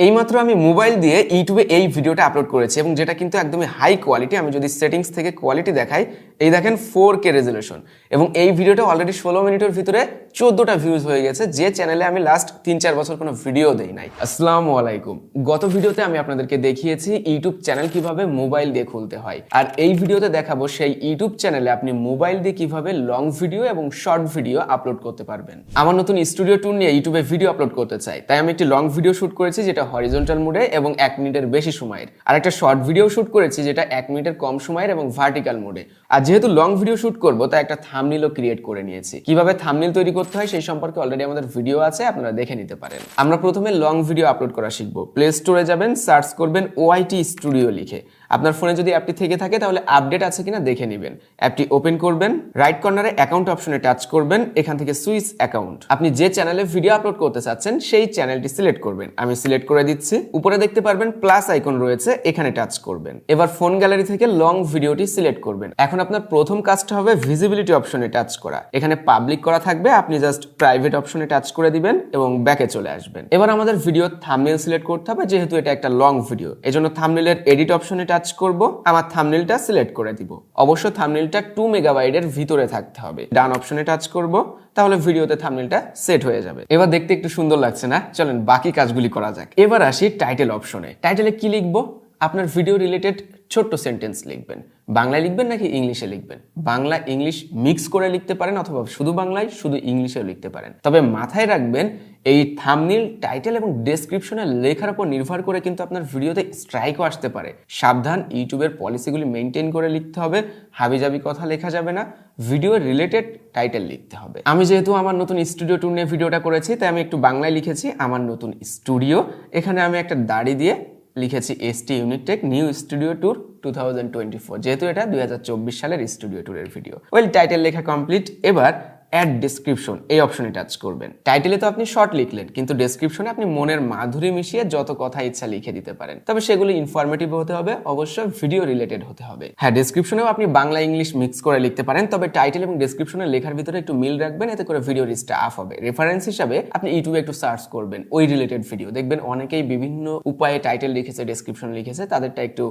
এইমাত্র আমি মোবাইল দিয়ে ইউটিউবে এই ভিডিওটা আপলোড করেছি এবং যেটা কিন্তু একদমই হাই কোয়ালিটি। আমি যদি সেটিংস থেকে কোয়ালিটি দেখাই, এই দেখেন 4K রেজলিউশন এবং এই ভিডিওটা অলরেডি 16 মিনিটের ভিতরে 14টা ভিউজ হয়ে গেছে, যে চ্যানেলে আমি লাস্ট 3-4 বছর কোনো ভিডিও দেই নাই। আসসালামু আলাইকুম। গত ভিডিওতে আমি আপনাদেরকে দেখিয়েছি ইউটিউব চ্যানেল কিভাবে মোবাইল দিয়ে খুলতে হয়, আর এই ভিডিওতে দেখাবো সেই ইউটিউব চ্যানেলে আপনি মোবাইল দিয়ে কিভাবে লং ভিডিও এবং শর্ট ভিডিও আপলোড করতে পারবেন। আমার নতুন স্টুডিও টুল নিয়ে ইউটিউবে ভিডিও আপলোড করতে চাই, তাই আমি একটি লং ভিডিও শুট করেছি যেটা হরিজন্টাল মোডে এবং 1 মিনিটের বেশি সময়ের, আর একটা শর্ট ভিডিও শুট করেছি যেটা 1 মিনিটের কম সময়ের এবং ভার্টিক্যাল মোডে। আর যেহেতু লং ভিডিও শুট করবো তাই একটা থাম্বনেলও ক্রিয়েট করে নিয়েছি। কিভাবে থাম্বনেল তৈরি করতে হয় সেই সম্পর্কে অলরেডি আমাদের ভিডিও আছে, আপনারা দেখে নিতে পারেন। আমরা প্রথমে লং ভিডিও আপলোড করা শিখবো। প্লে স্টোরে যাবেন, সার্চ করবেন OIT স্টুডিও লিখে। আপনার ফোনে যদি অ্যাপটি থেকে থাকে তাহলে আপডেট আছে কিনা দেখে নেবেন। অ্যাপটি ওপেন করবেন, রাইট কর্নারে অ্যাকাউন্ট অপশনে টাচ করবেন, এখান থেকে সুইচ অ্যাকাউন্ট। আপনি যে চ্যানেলে ভিডিও আপলোড করতে চাচ্ছেন সেই চ্যানেলটি সিলেক্ট করবেন। আমি সিলেক্ট করে দিচ্ছি। উপরে দেখতে পারবেন প্লাস আইকন রয়েছে, এখানে টাচ করবেন। এবার ফোন গ্যালারি থেকে লং ভিডিওটি সিলেক্ট করবেন। এখন আপনার প্রথম কাজটা হবে ভিজিবিলিটি অপশনে টাচ করা। এখানে পাবলিক করা থাকবে, আপনি জাস্ট প্রাইভেট অপশনে টাচ করে দিবেন এবং ব্যাকে চলে আসবেন। এবার আমাদের ভিডিও থাম্বনেল সিলেক্ট করতে হবে, যেহেতু এটা একটা লং ভিডিও এজন্য থাম্বনেলের এডিট অপশনে টাচ করব। আমার থাম্বনেলটা সিলেক্ট করে দিব। অবশ্য থাম্বনেলটা 2 মেগাবাইটের ভিতরে থাকতে হবে। ডান অপশনে টাচ করব, তাহলে ভিডিওতে থাম্বনেলটা সেট হয়ে যাবে। এবার দেখতে একটু সুন্দর লাগছে না? চলেন বাকি কাজগুলি করা যাক। এবার আসি টাইটেল অপশনে। টাইটেলে কি লিখবো? আপনার ভিডিও রিলেটেড ছোট্ট সেন্টেন্স লিখবেন। বাংলায় লিখবেন নাকি ইংলিশে লিখবেন? বাংলা ইংলিশ মিক্স করে লিখতে পারেন, অথবা শুধু বাংলায় শুধু ইংলিশেও লিখতে পারেন। তবে মাথায় রাখবেন এই থাম্বনেল, টাইটেল এবং ডেসক্রিপশনে লেখার উপর নির্ভর করে কিন্তু আপনার ভিডিওতে স্ট্রাইকও আসতে পারে। সাবধান, ইউটিউবের পলিসিগুলি মেনটেন করে লিখতে হবে। হাবিজাবি কথা লেখা যাবে না, ভিডিও রিলেটেড টাইটেল লিখতে হবে। আমি যেহেতু আমার নতুন স্টুডিও টুর নিয়ে ভিডিওটা করেছি তাই আমি একটু বাংলায় লিখেছি আমার নতুন স্টুডিও। এখানে আমি একটা দাড়ি দিয়ে লিখেছি ST unique take new studio tour 2024, যেহেতু এটা 2024 সালের স্টুডিও ট্যুরের ভিডিও। ওয়েল, টাইটেল লেখা কমপ্লিট। এবার অ্যাড ডেসক্রিপশন এই অপশনে টাচ করবেন। টাইটেলে তো আপনি শর্ট লিখলেন, কিন্তু ডেসক্রিপশনে আপনি মনের মাধুরী মিশিয়ে যত কথা ইচ্ছা লিখে দিতে পারেন। তবে সেগুলি ইনফরমেটিভ হতে হবে, অবশ্য ভিডিও রিলেটেড হতে হবে। হ্যাঁ, ডেসক্রিপশনেও আপনি বাংলা ইংলিশ মিক্স করে লিখতে পারেন, তবে টাইটেল এবং ডেসক্রিপশনের লেখার ভিতরে একটু মিল রাখবেন, এতে করে ভিডিও রিচটা আপ হবে। রেফারেন্স হিসাবে আপনি ইউটিউবে একটু সার্চ করবেন ওই রিলেটেড ভিডিও, দেখবেন অনেকেই বিভিন্ন উপায়ে টাইটেল লিখেছে, ডেসক্রিপশন লিখেছে, তাদেরটা একটু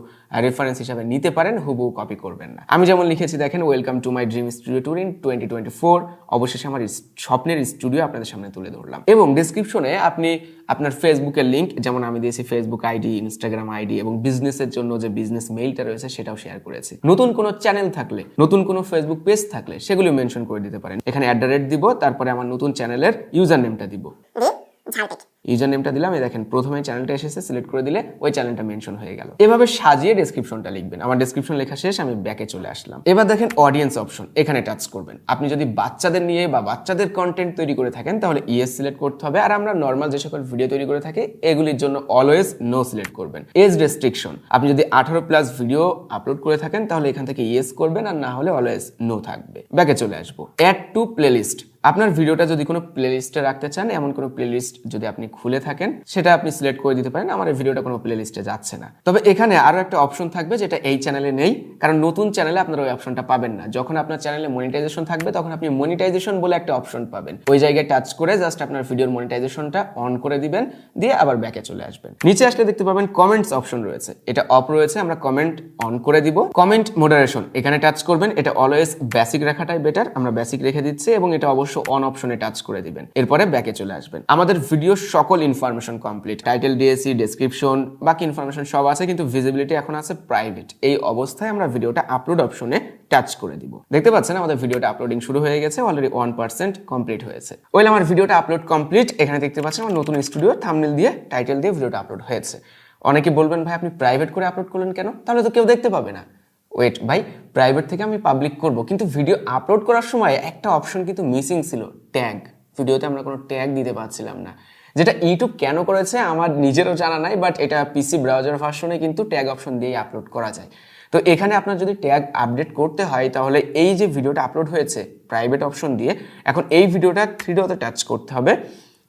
রেফারেন্স হিসাবে নিতে পারেন, হুবহু কপি করবেন না। আমি যেমন লিখেছি দেখেন, welcome to my dream studio tour in 2024। অবশেষে আমার স্বপ্নের স্টুডিও আপনাদের সামনে তুলে ধরলাম। এবং ডেসক্রিপশনে আপনি আপনার ফেসবুকের লিংক, যেমন আমি দিয়েছি ফেসবুক আইডি, ইনস্টাগ্রাম আইডি এবং বিজনেসের জন্য যে বিজনেস মেইলটা রয়েছে সেটাও শেয়ার করেছি। নতুন কোনো চ্যানেল থাকলে, নতুন কোনো ফেসবুক পেজ থাকলে সেগুলো মেনশন করে দিতে পারেন। এখানে @ দিব, তারপরে আমার নতুন চ্যানেলের ইউজার নেমটা দিব। ইউজার নেমটা দিলাম, এই দেখেন প্রথমে চ্যানেলটা এসেছে, সিলেক্ট করে দিলে ওই চ্যানেলটা মেনশন হয়ে গেল। এভাবে সাজিয়ে ডেসক্রিপশনটা লিখবেন। আমার ডেসক্রিপশন লেখা শেষ, আমি ব্যাকে চলে আসলাম। এবার দেখেন অডিয়েন্স অপশন, এখানে টাচ করবেন। আপনি যদি বাচ্চাদের নিয়ে বা বাচ্চাদের কন্টেন্ট তৈরি করে থাকেন তাহলে ইয়েস সিলেক্ট করতে হবে, আর আমরা নর্মাল যে সকল ভিডিও তৈরি করে থাকি এগুলির জন্য অলওয়েজ নো সিলেক্ট করবেন। এজ রেস্ট্রিকশন, আপনি যদি 18+ ভিডিও আপলোড করে থাকেন তাহলে এখান থেকে ইয়েস করবেন, আর না হলে অলওয়েজ নো থাকবে। ব্যাকে চলে আসবো। অ্যাড টু প্লেলিস্ট, আপনার ভিডিওটা যদি কোনো প্লেলিস্টে রাখতে চান, এমন কোনো প্লেলিস্ট যদি আপনি খুলে থাকেন সেটা আপনি সিলেক্ট করে দিতে পারেন। আমার এই ভিডিওটা কোনো প্লেলিস্টে যাচ্ছে না। তবে এখানে আরো একটা অপশন থাকবে যেটা এই চ্যানেলে নেই, কারণ নতুন চ্যানেলে আপনারা ওই অপশনটা পাবেন না। যখন আপনার চ্যানেলে মনিটাইজেশন থাকবে তখন আপনি মনিটাইজেশন বলে একটা অপশন পাবেন। ওই জায়গায় টাচ করে জাস্ট আপনার ভিডিওর মনিটাইজেশনটা অন করে দিবেন, দিয়ে আবার ব্যাকে চলে আসবেন। নিচে আসলে দেখতে পাবেন কমেন্টস অপশন রয়েছে, এটা অফ রয়েছে, আমরা কমেন্ট অন করে দিব। কমেন্ট মডারেশন, এখানে টাচ করবেন। এটা অলওয়েজ বেসিক রাখাটাই বেটার, আমরা বেসিক রেখে দিচ্ছি এবং এটা অবশ্য অন অপশনে টাচ করে দিবেন। এরপরে ব্যাকে চলে আসবেন। আমাদের ভিডিও সকল ইনফরমেশন কমপ্লিট, টাইটেল দিয়েছি, ডেসক্রিপশন, বাকি ইনফরমেশন সব আছে, কিন্তু ভিজিবিলিটি এখন আছে প্রাইভেট। এই অবস্থায় আমরা ভিডিওটা আপলোড অপশনে টাচ করে দিব। দেখতে পাচ্ছেন আমাদের ভিডিওটা আপলোডিং শুরু হয়ে গেছে, অলরেডি 1% কমপ্লিট হয়েছে। ওয়েল, আমার ভিডিওটা আপলোড কমপ্লিট। এখানে দেখতে পাচ্ছেন আমার নতুন স্টুডিও থাম্বনেল দিয়ে, টাইটেল দিয়ে ভিডিওটা আপলোড হয়েছে। অনেকে বলবেন ভাই আপনি প্রাইভেট করে আপলোড করলেন কেন? তাহলে তো কেউ দেখতে পাবে না। ওয়েট ভাই, প্রাইভেট থেকে আমি পাবলিক করব, কিন্তু ভিডিও আপলোড করার সময় একটা অপশন কিন্তু মিসিং ছিল, ট্যাগ। ভিডিওতে আমরা কোনো ট্যাগ দিতে পারছিলাম না, যেটা ইউটিউব কেন করেছে আমার নিজেরও জানা নাই, বাট এটা পিসি ব্রাউজার ভার্সনে কিন্তু ট্যাগ অপশন দিয়ে আপলোড করা যায়। তো এখানে আপনার যদি ট্যাগ আপডেট করতে হয় তাহলে এই যে ভিডিওটা আপলোড হয়েছে প্রাইভেট অপশন দিয়ে, এখন এই ভিডিওটা 3 ডটে টাচ করতে হবে,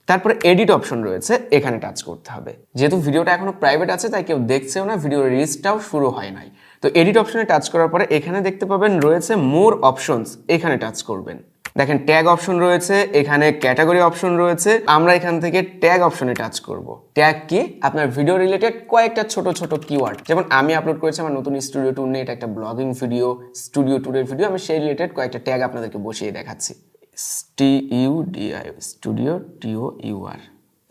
তারপরে এডিট অপশন রয়েছে, এখানে টাচ করতে হবে। যেহেতু ভিডিওটা এখনো প্রাইভেট আছে তাই কেউ দেখছেও না, ভিডিওর রিচটাও শুরু হয় নাই। তো এডিট অপশনে টাচ করার পরে এখানে দেখতে পাবেন রয়েছে মোর অপশনস, এখানে টাচ করবেন। দেখেন ট্যাগ অপশন রয়েছে, এখানে ক্যাটাগরি অপশন রয়েছে। আমরা এখান থেকে ট্যাগ অপশনে টাচ করব। ট্যাগ কি? আপনার ভিডিও রিলেটেড কয়েকটা ছোট ছোট কিওয়ার্ড, যেমন আমি আপলোড করেছি আমার নতুন স্টুডিও ট্যুর নিয়ে, এটা একটা ব্লগিং ভিডিও, স্টুডিও ট্যুরের ভিডিও। আমি সেই রিলেটেড কয়েকটা ট্যাগ আপনাদেরকে বসিয়ে দেখাচ্ছি।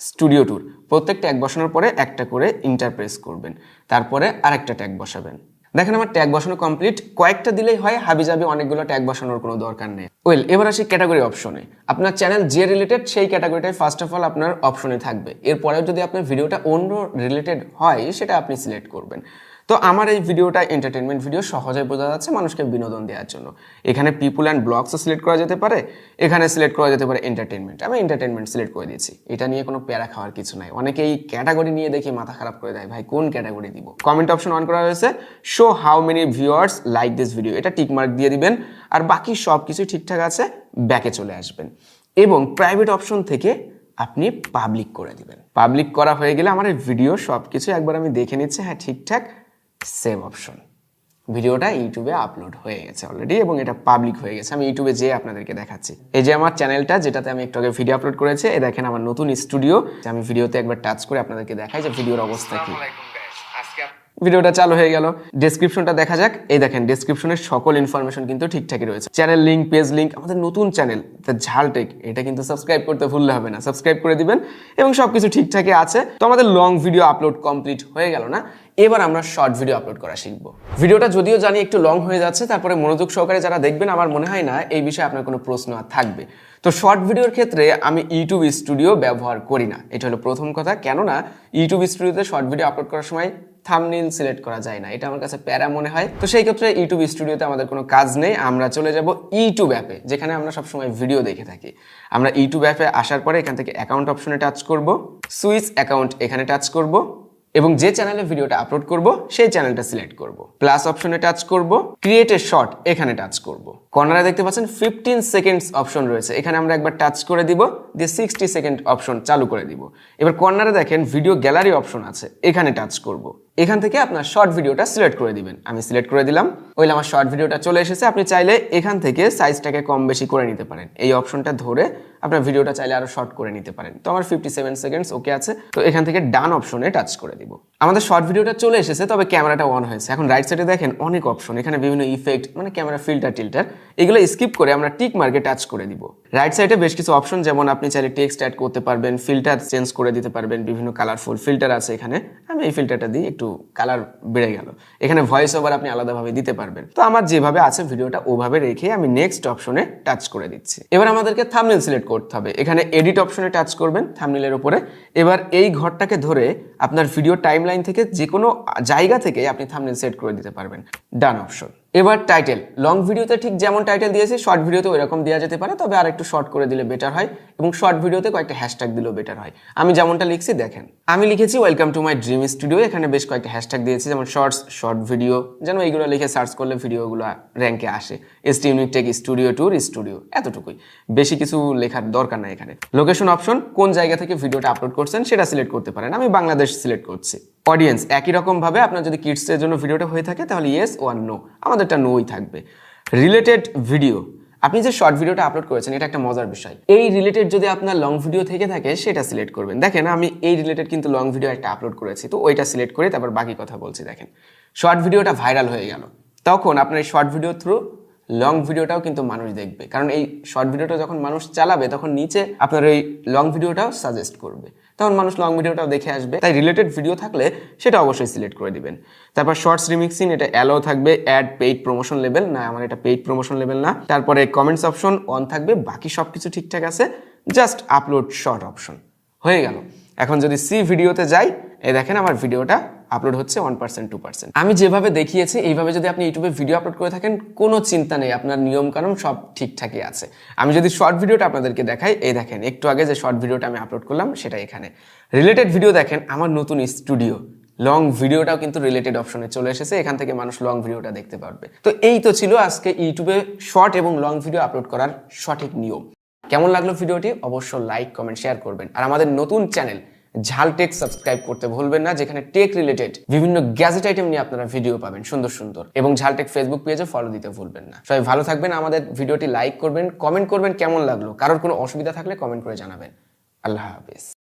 Studio tour. প্রত্যেক ট্যাগ বসানোর পরে একটা করে ইন্টার প্রেস করবেন, তারপরে আরেকটা ট্যাগ বসাবেন। দেখেন আমার ট্যাগ বসানো কমপ্লিট। কয়েকটা দিলেই হয়, হাবিজাবি অনেকগুলো ট্যাগ বসানোর কোনো দরকার নেই। এবার আসি ক্যাটাগরি অপশনে। আপনার চ্যানেল যে রিলেটেড সেই ক্যাটাগরিটাই ফার্স্ট অফ অল আপনার অপশনে থাকবে। এরপরেও যদি আপনার ভিডিওটা অন্য রিলেটেড হয় সেটা আপনি সিলেক্ট করবেন। তো আমার এই ভিডিওটা এন্টারটেনমেন্ট ভিডিও, সহজে বোঝা যাচ্ছে, মানুষকে বিনোদন দেওয়ার জন্য। এখানে পিপুল অ্যান্ড ব্লগসও সিলেক্ট করা যেতে পারে, এখানে সিলেক্ট করা যেতে পারে এন্টারটেনমেন্ট। আমি এন্টারটেনমেন্ট সিলেক্ট করে দিয়েছি। এটা নিয়ে কোনো প্যারা খাওয়ার কিছু নাই। অনেকে এই ক্যাটাগরি নিয়ে দেখে মাথা খারাপ করে দেয়, ভাই কোন ক্যাটাগরি দিব। কমেন্ট অপশন অন করা হয়েছে। Show how many viewers like this video, এটা টিক মার্ক দিয়ে দিবেন। আর বাকি সব কিছু ঠিকঠাক আছে, ব্যাকে চলে আসবেন এবং প্রাইভেট অপশন থেকে আপনি পাবলিক করে দিবেন। পাবলিক করা হয়ে গেলে আমার এই ভিডিও সব কিছু একবার আমি দেখে নিচ্ছি, হ্যাঁ ঠিকঠাক। Save option. ভিডিওটা ইউটিউবে আপলোড হয়ে গেছে অলরেডি এবং এটা পাবলিক হয়ে গেছে। আমি ইউটিউবে যেয়ে আপনাদেরকে দেখাচ্ছি। এই যে আমার চ্যানেলটা, যেটাতে আমি একটু আগে ভিডিও আপলোড করেছি, এই দেখেন আমার নতুন স্টুডিও। আমি ভিডিওতে একবার টাচ করে আপনাদেরকে দেখাই যে ভিডিওর অবস্থা কি। ভিডিওটা চালু হয়ে গেল। ডেসক্রিপশনটা দেখা যাক। এই দেখেন ডেসক্রিপশনের সকল ইনফরমেশন কিন্তু ঠিকঠাকই রয়েছে। চ্যানেল লিঙ্ক, পেজ লিঙ্ক, আমাদের নতুন চ্যানেল দ্য ঝালটেক, এটা কিন্তু সাবস্ক্রাইব করতে ভুললে হবে না, সাবস্ক্রাইব করে দিবেন এবং সবকিছু ঠিকঠাকই আছে। তো আমাদের লং ভিডিও আপলোড কমপ্লিট হয়ে গেল না? এবার আমরা শর্ট ভিডিও আপলোড করা শিখবো। ভিডিওটা যদিও জানি একটু লং হয়ে যাচ্ছে, তারপরে মনোযোগ সহকারে যারা দেখবেন আমার মনে হয় না এই বিষয়ে আপনার কোনো প্রশ্ন আর থাকবে। তো শর্ট ভিডিওর ক্ষেত্রে আমি ইউটিউব স্টুডিও ব্যবহার করি না, এটা হলো প্রথম কথা। কেননা ইউটিউব স্টুডিওতে শর্ট ভিডিও আপলোড করার সময় থাম্বনেইল সিলেক্ট করা যায় না, এটা আমার কাছে প্যারা মনে হয়। তো সেই ক্ষেত্রে ইউটিউব স্টুডিওতে আমাদের কোনো কাজ নেই। আমরা চলে যাব ইউটিউব অ্যাপে, যেখানে আমরা সবসময় ভিডিও দেখে থাকি। আমরা ইউটিউব অ্যাপে আসার পরে এখান থেকে অ্যাকাউন্ট অপশনে টাচ করব, সুইচ অ্যাকাউন্ট এখানে টাচ করব এবং যে চ্যানেলে ভিডিওটা আপলোড করব সেই চ্যানেলটা সিলেক্ট করব। প্লাস অপশনে টাচ করব, ক্রিয়েট এ শর্ট এখানে টাচ করব। কর্নারে দেখতে পাচ্ছেন 15 সেকেন্ডস অপশন রয়েছে, এখানে আমরা একবার টাচ করে দিব, দিয়ে 60 সেকেন্ড অপশন চালু করে দিব। এবার কর্নারে দেখেন ভিডিও গ্যালারি অপশন আছে, এখানে টাচ করব। এখান থেকে আপনার শর্ট ভিডিওটা সিলেক্ট করে দিবেন। আমি সিলেক্ট করে দিলাম, আমার শর্ট ভিডিওটা চলে এসেছে। আপনি চাইলে এখান থেকে সাইজটাকে কম বেশি করে নিতে পারেন। এই অপশনটা ধরে আপনার ভিডিওটা চাইলে আরো শর্ট করে নিতে পারেন। তো আমার 57 সেকেন্ডস ওকে আছে। তো এখান থেকে ডান অপশনে টাচ করে দিব। আমাদের শর্ট ভিডিওটা চলে এসেছে, তবে ক্যামেরাটা অন হয়েছে। এখন রাইট সাইডে দেখেন অনেক অপশন, এখানে বিভিন্ন ইফেক্ট, মানে ক্যামেরা ফিল্টার টিল্টার, এগুলো স্কিপ করে আমরা টিক মার্কে টাচ করে দিব। রাইট সাইডে বেশ কিছু অপশন, যেমন আপনি চাইলে টেক্সট অ্যাড করতে পারবেন, ফিল্টার চেঞ্জ করে দিতে পারবেন, বিভিন্ন কালারফুল ফিল্টার আছে এখানে। আমি এই ফিল্টারটা দিই, একটু কালার বেড়ে গেল। এখানে ভয়েস ওভার আপনি আলাদাভাবে দিতে পারবেন। তো আমার যেভাবে আছে ভিডিওটা ওভাবে রেখে আমি নেক্সট অপশনে টাচ করে দিচ্ছি। এবার আমাদেরকে থাম্বনেল সিলেক্ট করতে হবে। এখানে এডিট অপশনে টাচ করবেন থাম্বনেলের উপরে। এবার এই ঘরটাকে ধরে আপনার ভিডিও টাইমলাইন থেকে যে কোনো জায়গা থেকে আপনি থাম্বনেল সেট করে দিতে পারবেন। ডান অপশন। এবার টাইটেল, লং ভিডিওতে ঠিক যেমন টাইটেল দিয়েছি শর্ট ভিডিওতে ওইরকম দেওয়া যেতে পারে, তবে আর একটু শর্ট করে দিলে বেটার হয় এবং শর্ট ভিডিওতে কয়েকটা হ্যাশট্যাগ দিলেও বেটার হয়। আমি যেমনটা লিখছি দেখেন, আমি লিখেছি welcome to my dream studio. এখানে বেশ কয়েকটা হ্যাশট্যাগ দিয়েছি, যেমন শর্টস, শর্ট ভিডিও, যেন এইগুলো লিখে সার্চ করলে ভিডিওগুলো র্যাঙ্কে আসে। ST unique take studio tour studio, এতটুকুই, বেশি কিছু লেখার দরকার নাই এখানে। লোকেশন অপশন, কোন জায়গা থেকে ভিডিওটা আপলোড করছেন সেটা সিলেক্ট করতে পারেন। আমি বাংলাদেশ সিলেক্ট করছি। অডিয়েন্স, একই রকম ভাবে আপনার যদি কিডসের জন্য ভিডিওটা হয়ে থাকে তাহলে ইয়েস ওর নো, আমাদেরটা নোই থাকবে। রিলেটেড ভিডিও, আপনি যে শর্ট ভিডিওটা আপলোড করেছেন এটা একটা মজার বিষয়। এই রিলেটেড যদি আপনার লং ভিডিও থেকে থাকে সেটা সিলেক্ট করবেন। দেখেন আমি এই রিলেটেড কিন্তু লং ভিডিও একটা আপলোড করেছি, তো ওইটা সিলেক্ট করে তারপর বাকি কথা বলছি। দেখেন শর্ট ভিডিওটা ভাইরাল হয়ে গেল, তখন আপনার এই শর্ট ভিডিও থ্রু লং ভিডিওটাও কিন্তু মানুষ দেখবে, কারণ এই শর্ট ভিডিওটা যখন মানুষ চালাবে তখন নিচে আপনার এই লং ভিডিওটাও সাজেস্ট করবে, তখন মানুষ লং ভিডিওটাও দেখে আসবে। তাই রিলেটেড ভিডিও থাকলে সেটা অবশ্যই সিলেক্ট করে দিবেন। তারপর শর্টস রিমিক্সিং, এটা অ্যালাও থাকবে। অ্যাড পেইড প্রমোশন লেভেল, না আমার এটা পেইড প্রমোশন লেভেল না। তারপরে কমেন্টস অপশন অন থাকবে, বাকি সব কিছু ঠিকঠাক আছে। জাস্ট আপলোড শর্ট অপশন হয়ে গেল। এখন যদি সি ভিডিওতে যাই, এই দেখেন আমার ভিডিওটা আপলোড হচ্ছে 1% 2%। আমি যেভাবে দেখিয়েছি এইভাবে যদি আপনি ইউটিউবে ভিডিও আপলোড করে থাকেন কোনো চিন্তা নেই, আপনার নিয়ম কানুন সব ঠিকঠাকই আছে। আমি যদি শর্ট ভিডিওটা আপনাদেরকে দেখাই, এই দেখেন একটু আগে যে শর্ট ভিডিওটা আমি আপলোড করলাম সেটা এখানে। রিলেটেড ভিডিও দেখেন, আমার নতুন স্টুডিও, লং ভিডিওটাও কিন্তু রিলেটেড অপশনে চলে এসেছে, এখান থেকে মানুষ লং ভিডিওটা দেখতে পারবে। তো এই তো ছিল আজকে ইউটিউবে শর্ট এবং লং ভিডিও আপলোড করার সঠিক নিয়ম। কেমন লাগলো ভিডিওটি অবশ্যই লাইক কমেন্ট শেয়ার করবেন। আর আমাদের নতুন চ্যানেল ঝালটেক সাবস্ক্রাইব করতে ভুলবেন না, যেখানে টেক রিলেটেড বিভিন্ন গ্যাজেট আইটেম নিয়ে আপনারা ভিডিও পাবেন সুন্দর সুন্দর। এবং ঝালটেক ফেসবুক পেজে ফলো দিতে ভুলবেন না। সবাই ভালো থাকবেন, আমাদের ভিডিওটি লাইক করবেন, কমেন্ট করবেন কেমন লাগলো, কারোর কোনো অসুবিধা থাকলে কমেন্ট করে জানাবেন। আল্লাহ হাফেজ।